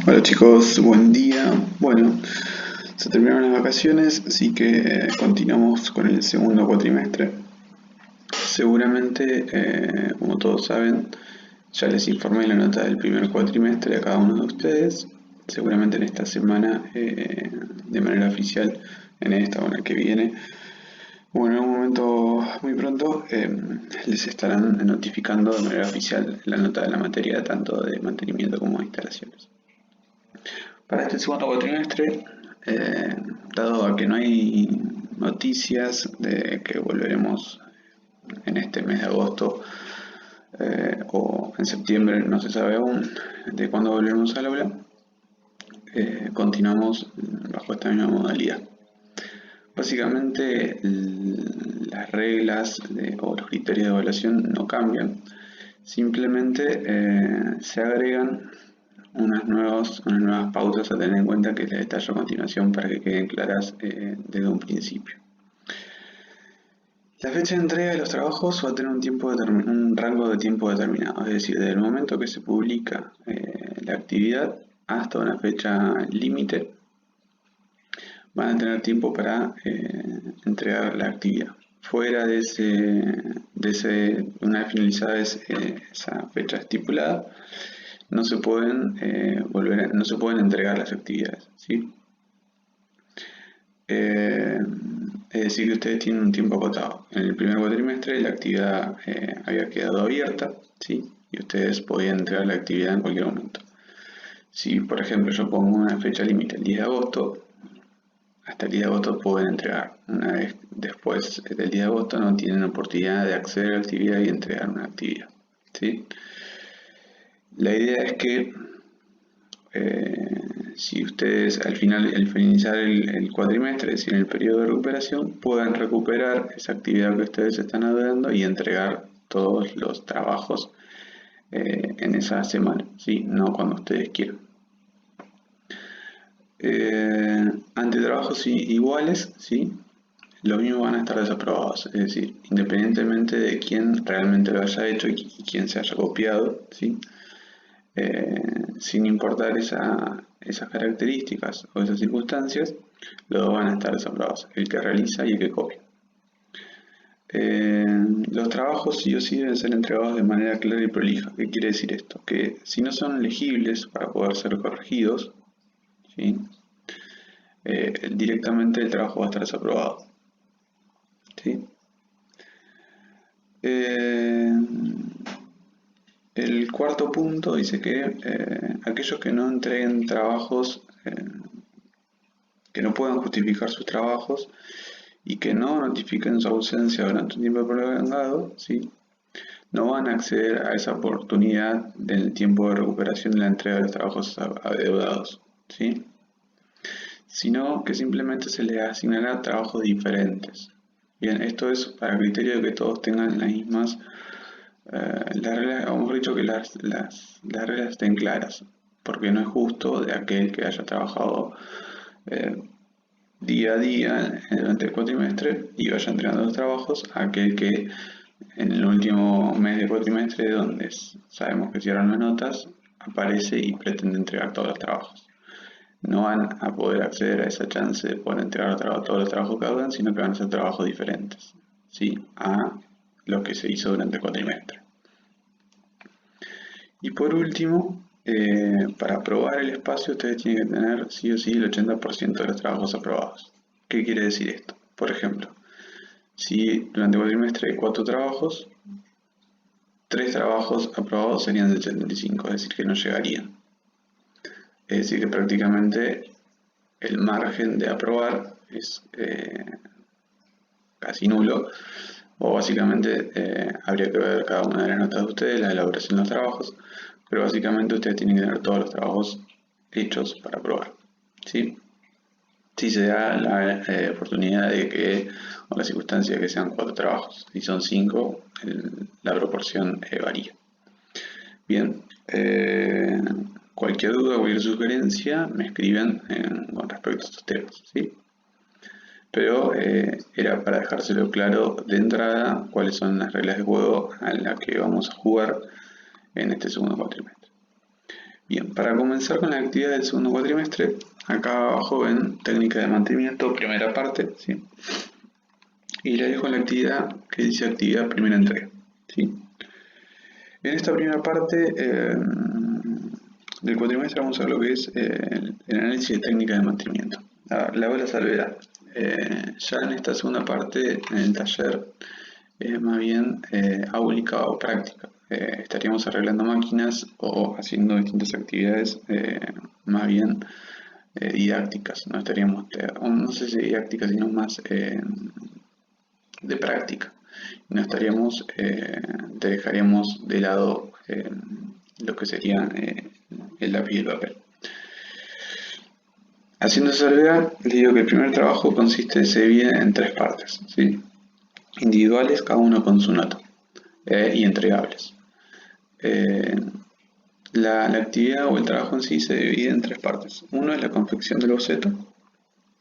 Hola chicos, buen día. Bueno, se terminaron las vacaciones, así que continuamos con el segundo cuatrimestre. Seguramente, como todos saben, ya les informé la nota del primer cuatrimestre a cada uno de ustedes. Seguramente en esta semana, de manera oficial, en esta o en la que viene, o en algún momento muy pronto, les estarán notificando de manera oficial la nota de la materia, tanto de mantenimiento como de instalaciones. Para este segundo cuatrimestre, eh, dado a que no hay noticias de que volveremos en este mes de agosto o en septiembre, no se sabe aún de cuándo volveremos al aula, continuamos bajo esta misma modalidad. Básicamente las reglas o los criterios de evaluación no cambian, simplemente se agregan unas nuevas pautas a tener en cuenta que les detallo a continuación para que queden claras desde un principio. La fecha de entrega de los trabajos va a tener un rango de tiempo determinado, es decir, desde el momento que se publica la actividad hasta una fecha límite van a tener tiempo para entregar la actividad. Fuera una vez finalizada esa fecha estipulada, no se pueden no se pueden entregar las actividades, ¿sí? Es decir, que ustedes tienen un tiempo acotado. En el primer cuatrimestre la actividad había quedado abierta, ¿sí? Y ustedes podían entregar la actividad en cualquier momento. Si, por ejemplo, yo pongo una fecha límite el 10 de agosto, hasta el 10 de agosto pueden entregar. Una vez después del 10 de agosto no tienen oportunidad de acceder a la actividad y entregar una actividad, ¿sí? La idea es que si ustedes al finalizar el cuatrimestre, es decir, en el periodo de recuperación, puedan recuperar esa actividad que ustedes están dando y entregar todos los trabajos en esa semana, ¿sí? No cuando ustedes quieran. Ante trabajos iguales, ¿sí? Los mismos van a estar desaprobados, es decir, independientemente de quién realmente lo haya hecho y quién se haya copiado, ¿sí? Sin importar esas características o esas circunstancias, los dos van a estar desaprobados, el que realiza y el que copia. Los trabajos sí o sí deben ser entregados de manera clara y prolija. ¿Qué quiere decir esto? Que si no son legibles para poder ser corregidos, ¿sí? Directamente el trabajo va a estar desaprobado, ¿sí? El cuarto punto dice que aquellos que no entreguen trabajos, que no puedan justificar sus trabajos y que no notifiquen su ausencia durante un tiempo prolongado, ¿sí? No van a acceder a esa oportunidad del tiempo de recuperación de la entrega de los trabajos adeudados, ¿sí? Sino que simplemente se les asignará trabajos diferentes. Bien, esto es para criterio de que todos tengan las mismas las reglas, o mejor dicho, que las reglas estén claras, porque no es justo de aquel que haya trabajado día a día durante el cuatrimestre y vaya entregando los trabajos a aquel que en el último mes del cuatrimestre, donde sabemos que cierran las notas, aparece y pretende entregar todos los trabajos. No van a poder acceder a esa chance de poder entregar todos los trabajos que hagan, sino que van a ser trabajos diferentes, ¿sí? A lo que se hizo durante el cuatrimestre. Y por último, para aprobar el espacio ustedes tienen que tener sí o sí el 80% de los trabajos aprobados. ¿Qué quiere decir esto? Por ejemplo, si durante el cuatrimestre hay 4 trabajos, 3 trabajos aprobados serían del 75, es decir, que no llegarían. Es decir, que prácticamente el margen de aprobar es casi nulo, o básicamente habría que ver cada una de las notas de ustedes, la elaboración de los trabajos, pero básicamente ustedes tienen que tener todos los trabajos hechos para aprobar, ¿sí? Si se da la oportunidad de que, o la circunstancia de que sean 4 trabajos, si son 5, la proporción varía. Bien, cualquier duda, cualquier sugerencia, me escriben con respecto a estos temas, ¿sí? Pero era para dejárselo claro de entrada cuáles son las reglas de juego a las que vamos a jugar en este segundo cuatrimestre. Bien, para comenzar con la actividad del segundo cuatrimestre, acá abajo ven técnica de mantenimiento, primera parte, ¿sí? Y les dejo la actividad que dice actividad primera entrega, ¿sí? En esta primera parte del cuatrimestre vamos a ver lo que es el análisis de técnica de mantenimiento. La hago la salvedad. Ya en esta segunda parte, en el taller, más bien áulica o práctica. Estaríamos arreglando máquinas o haciendo distintas actividades más bien didácticas. No estaríamos, no sé si didácticas, sino más de práctica. No estaríamos, dejaríamos de lado lo que sería el lápiz y el papel. Haciendo esa salvedad, les digo que el primer trabajo se divide en tres partes, ¿sí? Individuales, cada uno con su nota, y entregables. La actividad o el trabajo en sí se divide en tres partes. Uno es la confección del boceto,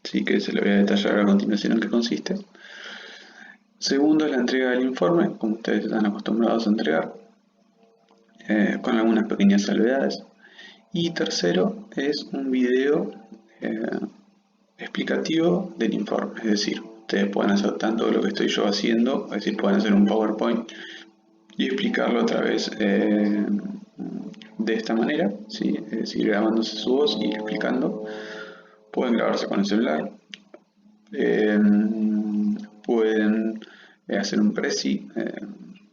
¿sí? Que se lo voy a detallar a continuación en qué consiste. Segundo es la entrega del informe, como ustedes están acostumbrados a entregar, con algunas pequeñas salvedades. Y tercero es un video explicativo del informe, es decir, ustedes pueden hacer tanto lo que estoy yo haciendo, es decir, pueden hacer un PowerPoint y explicarlo a través de esta manera, ¿sí? Es decir, grabándose su voz y explicando. Pueden grabarse con el celular, eh, pueden hacer un presi,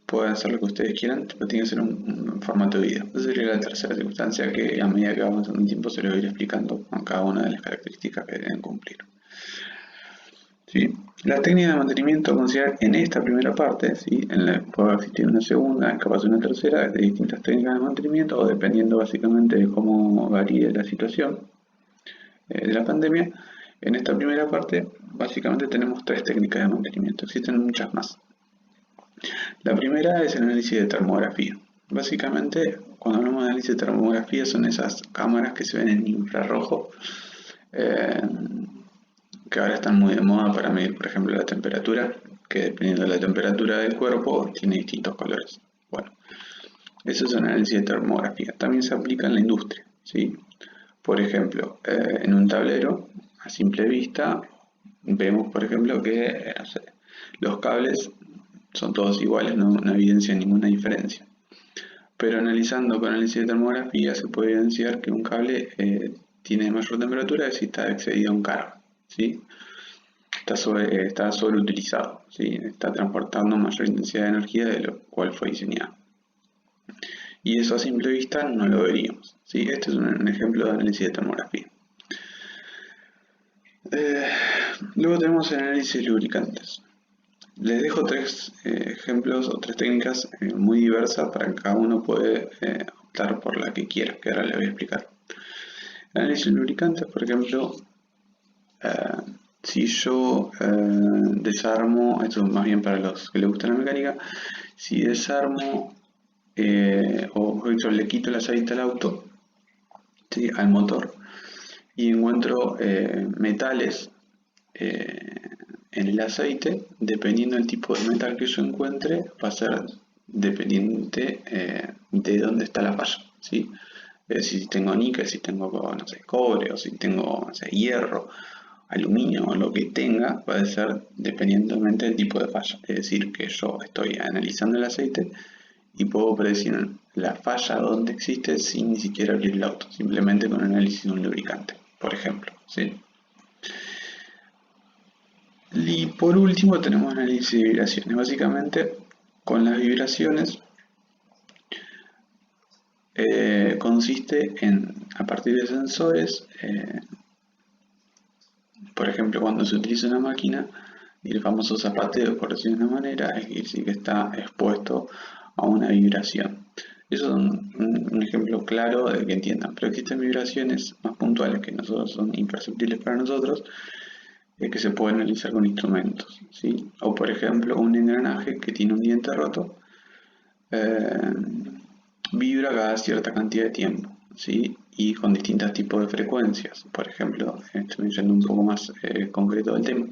pueden hacer lo que ustedes quieran, pero tiene que ser un formato de video. Esa sería la tercera circunstancia que a medida que vamos en un tiempo se les va a ir explicando con cada una de las características que deben cumplir. ¿Sí? Las técnicas de mantenimiento a considerar en esta primera parte, ¿sí? Puede existir una segunda, capaz una tercera, de distintas técnicas de mantenimiento o dependiendo básicamente de cómo varíe la situación de la pandemia. En esta primera parte básicamente tenemos tres técnicas de mantenimiento, existen muchas más. La primera es el análisis de termografía. Básicamente, cuando hablamos de análisis de termografía son esas cámaras que se ven en infrarrojo, eh, que ahora están muy de moda para medir, por ejemplo, la temperatura, que dependiendo de la temperatura del cuerpo tiene distintos colores. Bueno, eso es un análisis de termografía. También se aplica en la industria, ¿sí? Por ejemplo, en un tablero, a simple vista, vemos, por ejemplo, que no sé, los cables son todos iguales, no evidencian ninguna diferencia. Pero analizando con análisis de termografía se puede evidenciar que un cable tiene mayor temperatura si está excedido un cargo, ¿sí? Está sobreutilizado, ¿sí? Está transportando mayor intensidad de energía de lo cual fue diseñado. Y eso a simple vista no lo veríamos, ¿sí? Este es un ejemplo de análisis de termografía. Luego tenemos el análisis de lubricantes. Les dejo tres ejemplos o tres técnicas muy diversas para que cada uno puede optar por la que quiera, que ahora les voy a explicar. El análisis de lubricantes, por ejemplo, si yo desarmo, esto es más bien para los que les gusta la mecánica, si desarmo o le quito el aceite al auto, ¿sí? Al motor, y encuentro metales en el aceite, dependiendo del tipo de metal que yo encuentre, va a ser dependiente de dónde está la falla, ¿sí? Si tengo níquel, si tengo, no sé, cobre, o si tengo, no sé, hierro, aluminio, o lo que tenga, va a ser dependientemente del tipo de falla. Es decir, que yo estoy analizando el aceite y puedo predecir la falla donde existe sin ni siquiera abrir el auto, simplemente con análisis de un lubricante, por ejemplo, ¿sí? Y por último tenemos análisis de vibraciones. Básicamente, con las vibraciones consiste en, a partir de sensores, por ejemplo, cuando se utiliza una máquina, el famoso zapateo, por decirlo de una manera, es decir, que está expuesto a una vibración. Eso es un ejemplo claro de que entiendan, pero existen vibraciones más puntuales que nosotros son imperceptibles para nosotros, que se pueden analizar con instrumentos, ¿sí? O por ejemplo, un engranaje que tiene un diente roto eh, vibra cada cierta cantidad de tiempo, ¿sí? Y con distintos tipos de frecuencias. Por ejemplo, estoy yendo un poco más concreto del tema.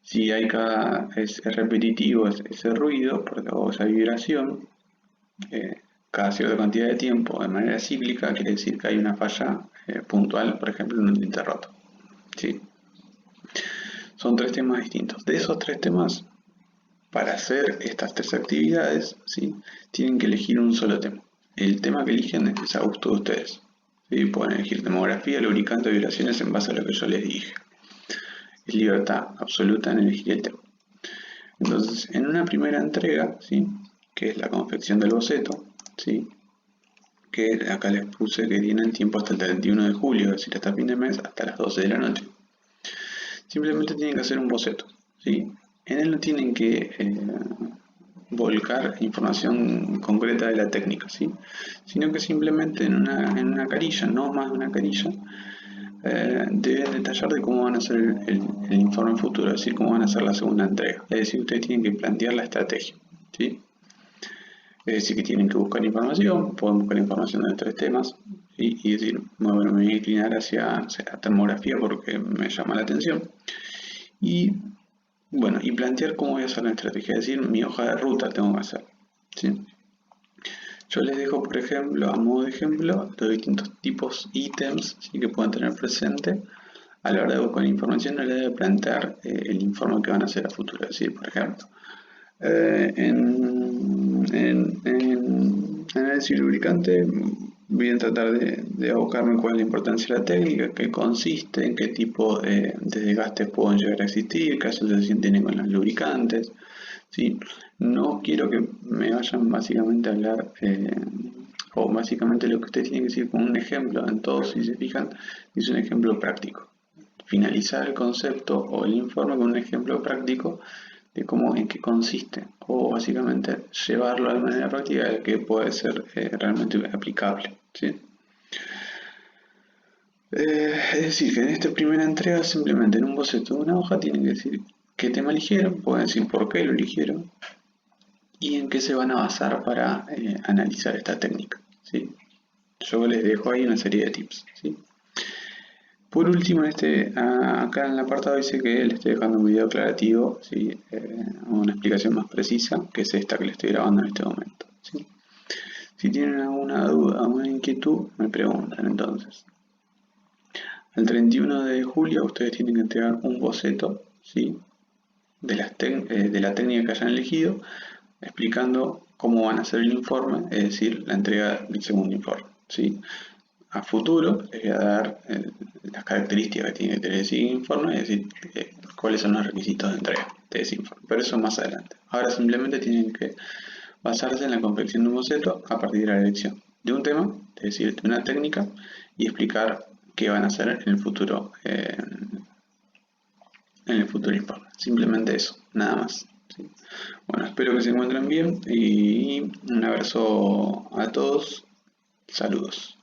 Si es repetitivo ese ruido o esa vibración, cada cierta cantidad de tiempo de manera cíclica, quiere decir que hay una falla puntual, por ejemplo, en un diente roto. ¿Sí? Son tres temas distintos. De esos tres temas, para hacer estas tres actividades, ¿sí? Tienen que elegir un solo tema. El tema que eligen es a gusto de ustedes. ¿Sí? Pueden elegir demografía, lubricante, vibraciones en base a lo que yo les dije. Es libertad absoluta en elegir el tema. Entonces, en una primera entrega, ¿sí? Que es la confección del boceto, ¿sí? Que acá les puse que tienen tiempo hasta el 31 de julio, es decir, hasta fin de mes, hasta las 12 de la noche. Simplemente tienen que hacer un boceto, ¿sí? En él no tienen que volcar información concreta de la técnica, ¿sí? Sino que simplemente en una carilla, no más de una carilla, deben detallar de cómo van a hacer el informe futuro, es decir, cómo van a hacer la segunda entrega. Es decir, ustedes tienen que plantear la estrategia, ¿sí? Es decir, que tienen que buscar información, pueden buscar información de tres temas y decir, bueno, me voy a inclinar hacia termografía porque me llama la atención. Y bueno, y plantear cómo voy a hacer la estrategia, es decir, mi hoja de ruta tengo que hacer. ¿Sí? Yo les dejo, por ejemplo, a modo de ejemplo, los distintos tipos ítems, ¿sí? Que pueden tener presente a la hora de buscar información, no les debe plantear el informe que van a hacer a futuro. Es decir, por ejemplo, en análisis lubricante voy a tratar de abocarme cuál es la importancia de la técnica, qué consiste, en qué tipo de desgastes pueden llegar a existir, qué asociación tiene con los lubricantes. ¿Sí? No quiero que me vayan básicamente a hablar, o básicamente lo que ustedes tienen que decir con un ejemplo, en todos si se fijan, es un ejemplo práctico. Finalizar el concepto o el informe con un ejemplo práctico de cómo, en qué consiste, o básicamente llevarlo de manera práctica que puede ser realmente aplicable. ¿Sí? Es decir, que en esta primera entrega simplemente en un boceto de una hoja tienen que decir qué tema eligieron, pueden decir por qué lo eligieron y en qué se van a basar para analizar esta técnica. ¿Sí? Yo les dejo ahí una serie de tips. ¿Sí? Por último, acá en el apartado dice que le estoy dejando un video aclarativo, ¿sí? Una explicación más precisa, que es esta que le estoy grabando en este momento. ¿Sí? Si tienen alguna duda, alguna inquietud, me preguntan entonces. El 31 de julio ustedes tienen que entregar un boceto, ¿sí? De la técnica que hayan elegido, explicando cómo van a hacer el informe, es decir, la entrega del segundo informe. ¿Sí? A futuro les voy a dar las características que tiene que tener ese informe, es decir, cuáles son los requisitos de entrega de ese informe, pero eso más adelante. Ahora simplemente tienen que basarse en la confección de un boceto a partir de la elección de un tema, es decir, de una técnica, y explicar qué van a hacer en el futuro informe. Simplemente eso, nada más. ¿Sí? Bueno, espero que se encuentren bien y un abrazo a todos. Saludos.